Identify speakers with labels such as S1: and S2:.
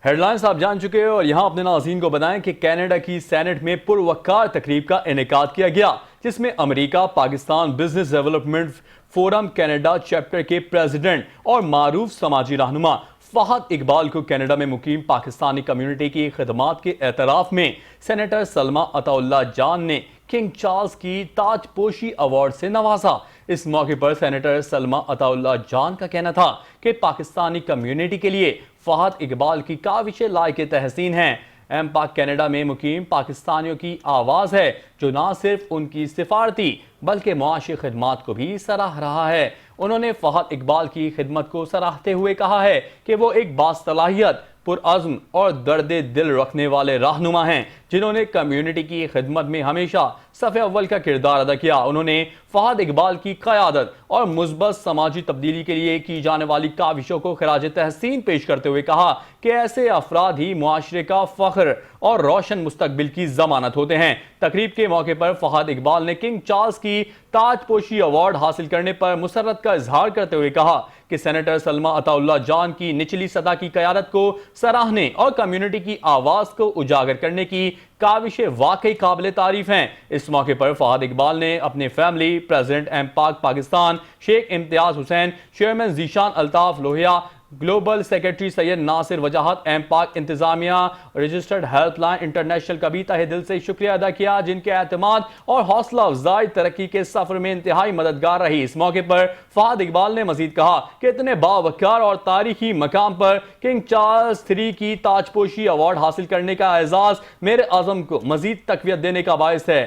S1: Headlines आप जान चुके हैं और यहां अपने नाज़रीन को बताएं कि कनाडा की सेनेट में पुरवकार तकरीब का इनेकाद किया गया, जिसमें America Pakistan business development forum Canada chapter के प्रेसिडेंट और मारूफ समाजी रहनुमा फहद इकबाल को कनाडा में मुकीम पाकिस्तानी कम्युनिटी की खदमात के एतराफ में सेनेटर सलमा अताउल्लाह जान ने किंग चार्ल्स की ताजपोशी अवार्ड से नवाजा। इस मौके पर सेनेटर सलमा अताउल्लाह जान का कहना था कि पाकिस्तानी कम्युनिटी के लिए फहद इकबाल की काविशें लायक तहसीन हैं। एमपाक कनाडा में मुकीम पाकिस्तानियों की आवाज़ है जो न सिर्फ उनकी सिफारती बल्कि मुआशी खिदमात को भी सराह रहा है। उन्होंने फहद इकबाल की खिदमत को सराहते हुए कहा है कि वो एक बासलाहियत, पुरअज़्म और दर्द दिल रखने वाले रहनुमा हैं जिन्होंने कम्युनिटी की खिदमत में हमेशा सफ़े अव्वल का किरदार अदा किया। उन्होंने फहद इकबाल की क़यादत और मुस्बत समाजी तब्दीली के लिए की जाने वाली काविशों को खराज तहसीन पेश करते हुए कहा कि ऐसे अफराद ही मुआशरे का फ़ख्र और रोशन मुस्तकबिल की जमानत होते हैं। तकरीब के मौके पर फहद इकबाल ने किंग चार्ल्स की ताजपोशी अवार्ड हासिल करने पर मुसर्रत का इजहार करते हुए कहा कि सेनेटर सलमा अताउल्लाह जान की निचली सतह की क़यादत को सराहने और कम्युनिटी की आवाज़ को उजागर करने की काविशें वाकई काबिल तारीफ हैं। इस मौके पर फहद इकबाल ने अपने फैमिली, प्रेसिडेंट एमपाक Pakistan Sheikh Imtiaz Hussain, chairman Zeeshan Altaf Lohia, global secretary Syed Nasir Wajahat, एमपाक इंतजामिया, रजिस्टर्ड हेल्पलाइन इंटरनेशनल का भी तहे दिल से शुक्रिया अदा किया जिनके एतमाद और हौसला अफजाई तरक्की के सफर में इंतहाई मददगार रही। इस मौके पर फहद इकबाल ने मजीद कहा कि इतने बावकार और तारीखी मकाम पर किंग चार्ल्स III की ताजपोशी अवार्ड हासिल करने का एजाज मेरे आज़म को मजीद तकवीत देने का बायस है।